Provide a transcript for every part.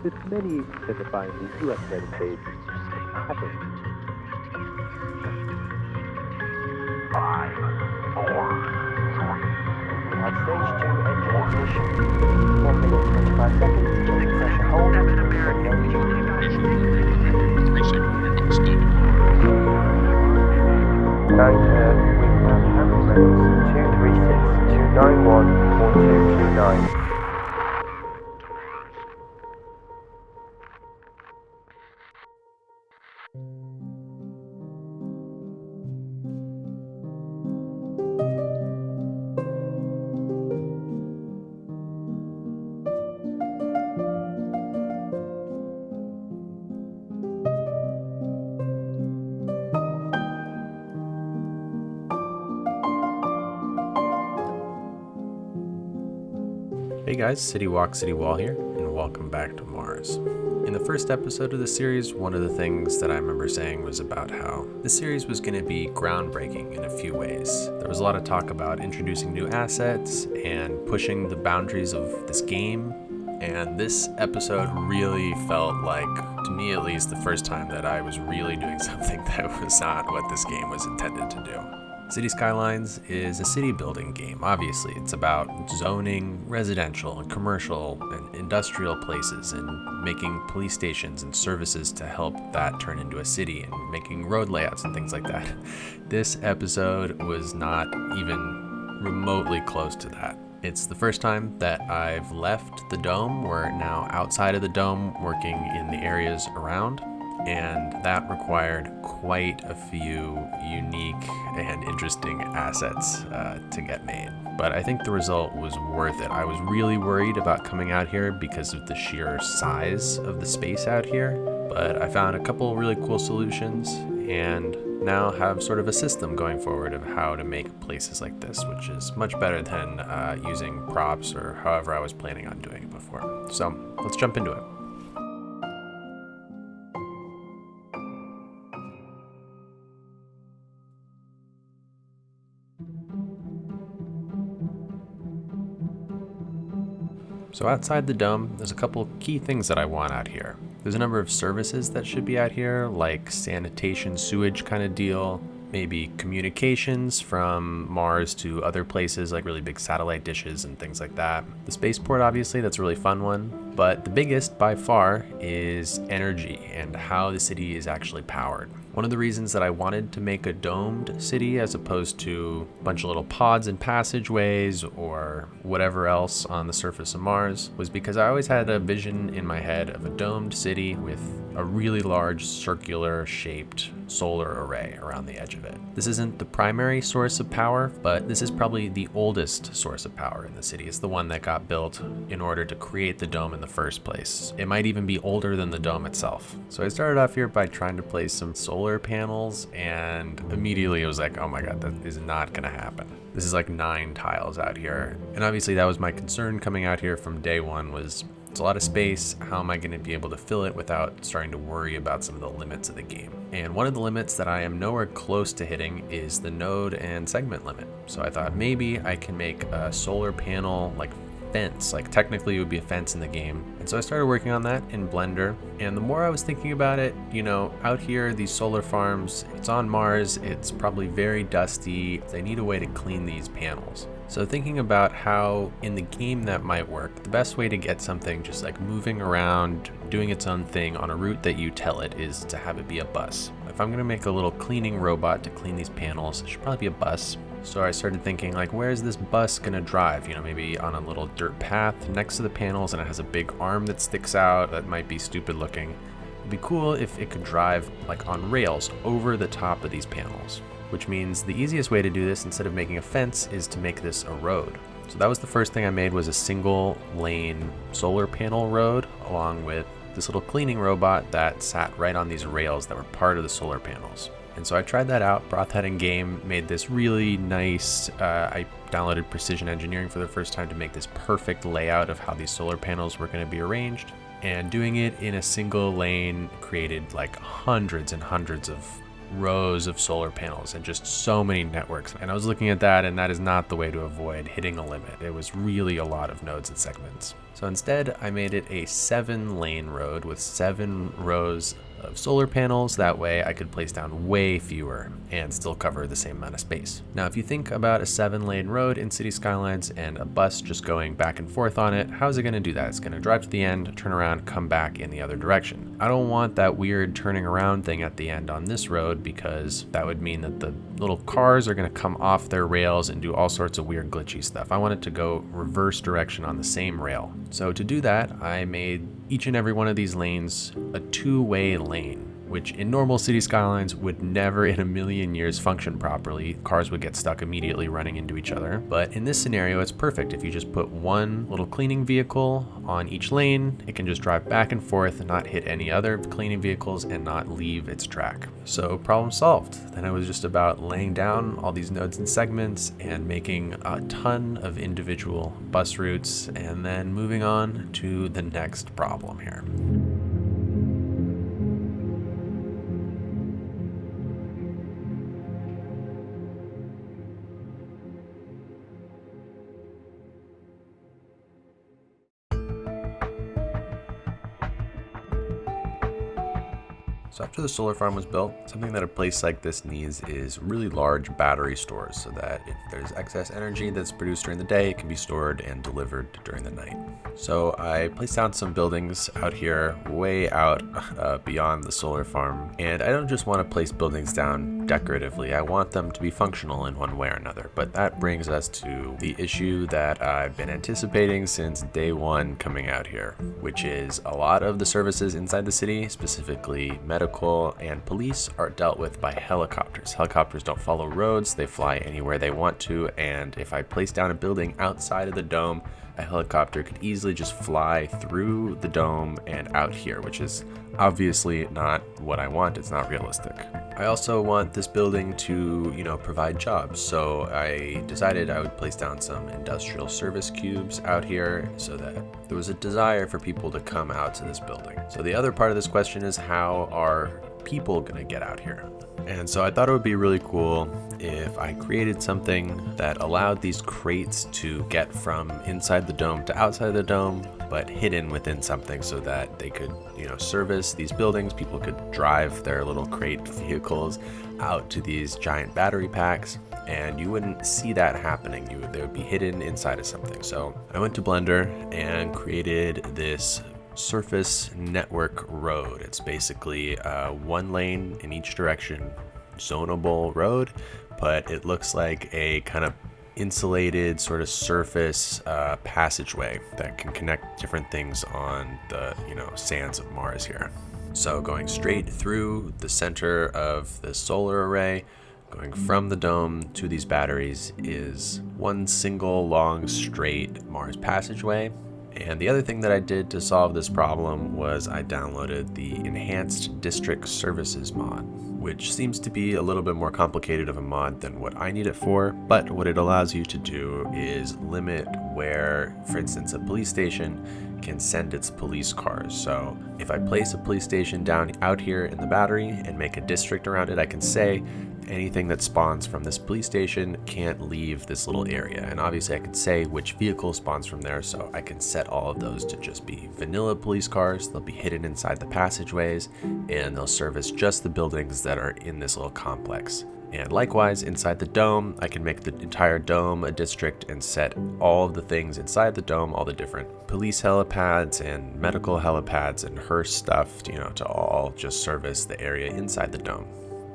with many signifying the U.S. United States happen. 5, 4, 3. We have stage 2 engine ignition. 1 minute 25 seconds. Change pressure hold. And we have handle rates 236, 291, 4229. Hey guys, City Walk, City Wall here, and welcome back to Mars. In the first episode of the series, one of the things that I remember saying was about how the series was going to be groundbreaking in a few ways. There was a lot of talk about introducing new assets and pushing the boundaries of this game, and this episode really felt like, to me at least, the first time that I was really doing something that was not what this game was intended to do. Cities Skylines is a city building game, obviously. It's about zoning residential and commercial and industrial places and making police stations and services to help that turn into a city and making road layouts and things like that. This episode was not even remotely close to that. It's the first time that I've left the dome. We're now outside of the dome working in the areas around. And that required quite a few unique and interesting assets to get made. But I think the result was worth it. I was really worried about coming out here because of the sheer size of the space out here, but I found a couple really cool solutions and now have sort of a system going forward of how to make places like this, which is much better than using props or however I was planning on doing it before. So let's jump into it. So outside the dome, there's a couple key things that I want out here. There's a number of services that should be out here, like sanitation, sewage kind of deal, maybe communications from Mars to other places, like really big satellite dishes and things like that. The spaceport, obviously, that's a really fun one. But the biggest by far is energy and how the city is actually powered. One of the reasons that I wanted to make a domed city as opposed to a bunch of little pods and passageways or whatever else on the surface of Mars was because I always had a vision in my head of a domed city with a really large circular shaped solar array around the edge of it. This isn't the primary source of power, but this is probably the oldest source of power in the city. It's the one that got built in order to create the dome in the first place. It might even be older than the dome itself. So I started off here by trying to place some solar panels, and immediately it was like, oh my god, that is not gonna happen. This is like 9 tiles out here. And obviously that was my concern coming out here from day one was it's a lot of space. How am I going to be able to fill it without starting to worry about some of the limits of the game? And one of the limits that I am nowhere close to hitting is the node and segment limit. So I thought maybe I can make a solar panel like fence, like technically it would be a fence in the game. And so I started working on that in Blender. And the more I was thinking about it, you know, out here, these solar farms, it's on Mars, it's probably very dusty. They need a way to clean these panels. So thinking about how in the game that might work, the best way to get something just like moving around, doing its own thing on a route that you tell it is to have it be a bus. If I'm gonna make a little cleaning robot to clean these panels, it should probably be a bus. So I started thinking like, where's this bus gonna drive? You know, maybe on a little dirt path next to the panels and it has a big arm that sticks out that might be stupid looking. It'd be cool if it could drive like on rails over the top of these panels. Which means the easiest way to do this instead of making a fence is to make this a road. So that was the first thing I made, was a single lane solar panel road along with this little cleaning robot that sat right on these rails that were part of the solar panels. And so I tried that out, brought that in game, made this really nice, I downloaded Precision Engineering for the first time to make this perfect layout of how these solar panels were going to be arranged. And doing it in a single lane created like hundreds and hundreds of rows of solar panels and just so many networks. And I was looking at that, and that is not the way to avoid hitting a limit. It was really a lot of nodes and segments. So instead, I made it a 7-lane road with 7 rows of solar panels. That way I could place down way fewer and still cover the same amount of space. Now, if you think about a 7-lane road in Cities Skylines and a bus just going back and forth on it, how is it going to do that? It's going to drive to the end, turn around, come back in the other direction. I don't want that weird turning around thing at the end on this road, because that would mean that the little cars are going to come off their rails and do all sorts of weird glitchy stuff. I want it to go reverse direction on the same rail. So to do that, I made each and every one of these lanes a 2-way lane, which in normal City Skylines would never in a million years function properly. Cars would get stuck immediately running into each other. But in this scenario, it's perfect. If you just put one little cleaning vehicle on each lane, it can just drive back and forth and not hit any other cleaning vehicles and not leave its track. So problem solved. Then it was just about laying down all these nodes and segments and making a ton of individual bus routes, and then moving on to the next problem here. So after the solar farm was built, something that a place like this needs is really large battery stores, so that if there's excess energy that's produced during the day, it can be stored and delivered during the night. So I placed down some buildings out here, way out beyond the solar farm. And I don't just want to place buildings down decoratively, I want them to be functional in one way or another. But that brings us to the issue that I've been anticipating since day one coming out here, which is a lot of the services inside the city, specifically medical and police, are dealt with by helicopters. Helicopters don't follow roads, they fly anywhere they want to, and if I place down a building outside of the dome, a helicopter could easily just fly through the dome and out here, which is obviously not what I want. It's not realistic. I also want this building to, provide jobs. So I decided I would place down some industrial service cubes out here so that there was a desire for people to come out to this building. So the other part of this question is, how are people going to get out here? And so I thought it would be really cool if I created something that allowed these crates to get from inside the dome to outside the dome, but hidden within something, so that they could, service these buildings. People could drive their little crate vehicles out to these giant battery packs, and you wouldn't see that happening. They would be hidden inside of something. So I went to Blender and created this surface network road. It's basically 1 lane in each direction, zonable road, but it looks like a kind of insulated sort of surface passageway that can connect different things on the sands of Mars here. So going straight through the center of the solar array, going from the dome to these batteries, is one single long straight Mars passageway. And the other thing that I did to solve this problem was I downloaded the Enhanced District Services mod, which seems to be a little bit more complicated of a mod than what I need it for. But what it allows you to do is limit where, for instance, a police station can send its police cars. So if I place a police station down out here in the battery and make a district around it, I can say anything that spawns from this police station can't leave this little area. And obviously I could say which vehicle spawns from there, so I can set all of those to just be vanilla police cars. They'll be hidden inside the passageways, and they'll service just the buildings that are in this little complex. And likewise, inside the dome, I can make the entire dome a district and set all of the things inside the dome, all the different police helipads and medical helipads and hearse stuff, to all just service the area inside the dome.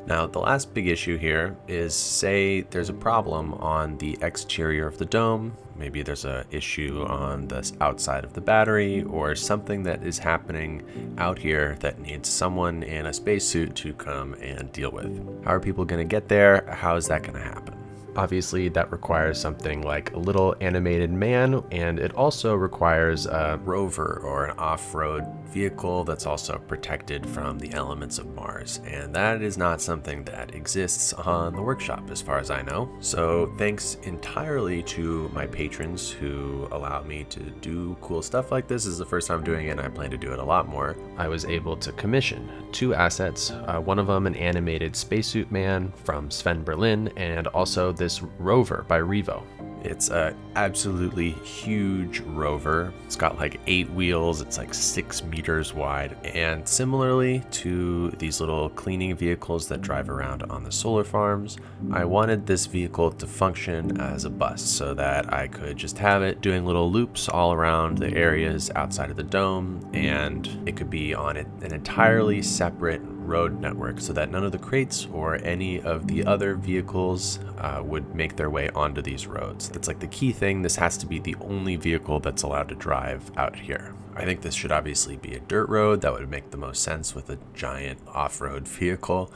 Now, the last big issue here is, say there's a problem on the exterior of the dome. Maybe there's an issue on the outside of the battery, or something that is happening out here that needs someone in a spacesuit to come and deal with. How are people going to get there? How is that going to happen? Obviously, that requires something like a little animated man, and it also requires a rover or an off-road vehicle that's also protected from the elements of Mars, and that is not something that exists on the workshop as far as I know. So thanks entirely to my patrons who allow me to do cool stuff like this. This is the first time doing it, and I plan to do it a lot more. I was able to commission 2 assets, one of them an animated spacesuit man from Sven Berlin, and also this rover by Revo. It's a absolutely huge rover. It's got like 8 wheels. It's like 6 meters wide. And similarly to these little cleaning vehicles that drive around on the solar farms, I wanted this vehicle to function as a bus so that I could just have it doing little loops all around the areas outside of the dome, and it could be on an entirely separate road network so that none of the crates or any of the other vehicles would make their way onto these roads. That's like the key thing. This has to be the only vehicle that's allowed to drive out here. I think this should obviously be a dirt road. That would make the most sense with a giant off-road vehicle.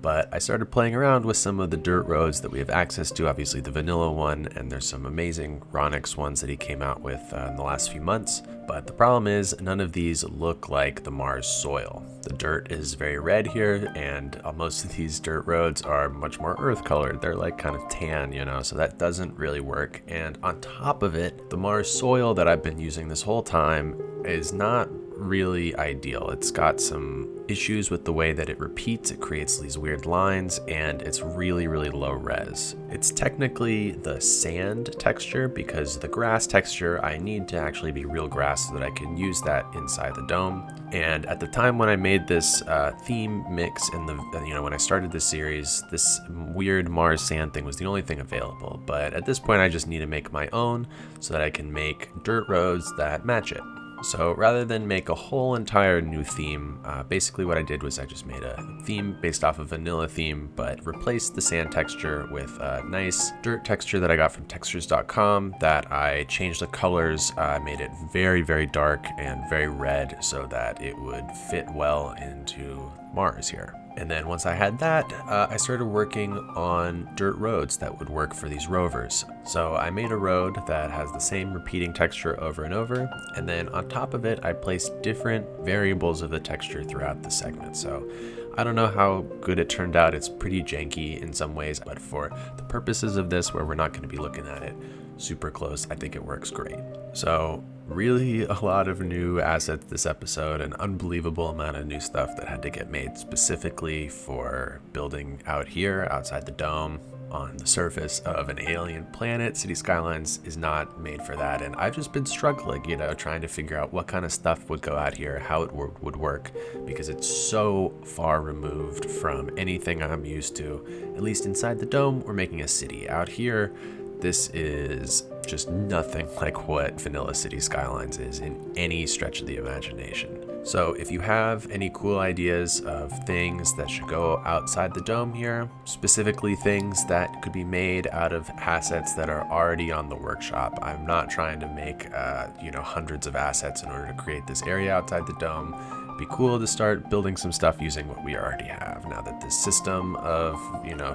But I started playing around with some of the dirt roads that we have access to, obviously the vanilla one, and there's some amazing Ronix ones that he came out with in the last few months. But the problem is none of these look like the Mars soil. The dirt is very red here, and most of these dirt roads are much more earth colored. They're like kind of tan, so that doesn't really work. And on top of it, the Mars soil that I've been using this whole time is not really ideal. It's got some issues with the way that it repeats. It creates these weird lines, and it's really, really low res. It's technically the sand texture because the grass texture, I need to actually be real grass so that I can use that inside the dome. And at the time when I made this theme mix in the, when I started this series, this weird Mars sand thing was the only thing available. But at this point, I just need to make my own so that I can make dirt roads that match it. So rather than make a whole entire new theme, basically what I did was I just made a theme based off a vanilla theme, but replaced the sand texture with a nice dirt texture that I got from textures.com that I changed the colors. I made it very, very dark and very red so that it would fit well into Mars here. And then once I had that, I started working on dirt roads that would work for these rovers. So I made a road that has the same repeating texture over and over, and then on top of it, I placed different variables of the texture throughout the segment. So I don't know how good it turned out. It's pretty janky in some ways, but for the purposes of this, where we're not going to be looking at it super close, I think it works great. So really a lot of new assets this episode, an unbelievable amount of new stuff that had to get made specifically for building out here outside the dome on the surface of an alien planet. Cities Skylines is not made for that, and I've just been struggling, trying to figure out what kind of stuff would go out here, how it would work, because it's so far removed from anything I'm used to. At least inside the dome, we're making a city. Out here, this is just nothing like what vanilla Cities Skylines is in any stretch of the imagination. So if you have any cool ideas of things that should go outside the dome here, specifically things that could be made out of assets that are already on the workshop. I'm not trying to make hundreds of assets in order to create this area outside the dome. It'd be cool to start building some stuff using what we already have now that this system of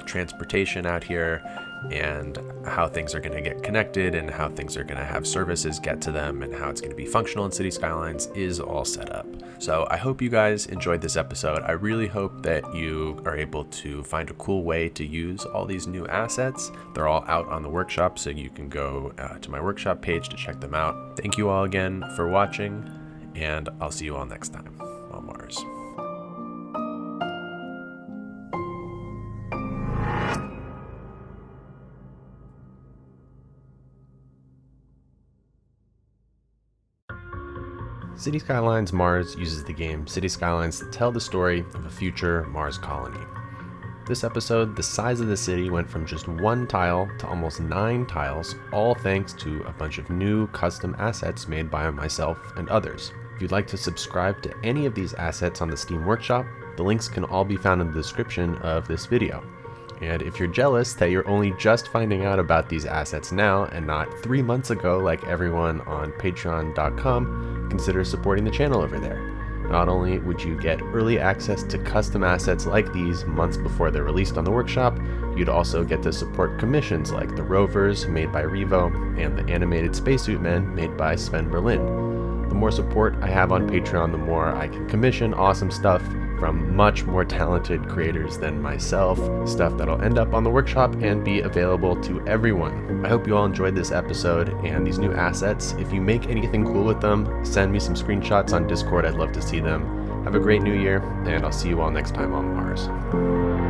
transportation out here and how things are going to get connected and how things are going to have services get to them and how it's going to be functional in Cities Skylines is all set up. So I hope you guys enjoyed this episode. I really hope that you are able to find a cool way to use all these new assets. They're all out on the workshop, so you can go to my workshop page to check them out. Thank you all again for watching, and I'll see you all next time on Mars. Cities Skylines Mars uses the game Cities Skylines to tell the story of a future Mars colony. This episode, the size of the city went from just 1 tile to almost 9 tiles, all thanks to a bunch of new custom assets made by myself and others. If you'd like to subscribe to any of these assets on the Steam Workshop, the links can all be found in the description of this video. And if you're jealous that you're only just finding out about these assets now and not 3 months ago like everyone on patreon.com, consider supporting the channel over there. Not only would you get early access to custom assets like these months before they're released on the workshop, you'd also get to support commissions like the rovers made by Revo and the animated spacesuit men made by Sven Berlin. The more support I have on Patreon, the more I can commission awesome stuff from much more talented creators than myself, stuff that'll end up on the workshop and be available to everyone. I hope you all enjoyed this episode and these new assets. If you make anything cool with them, send me some screenshots on Discord. I'd love to see them. Have a great new year, and I'll see you all next time on Mars.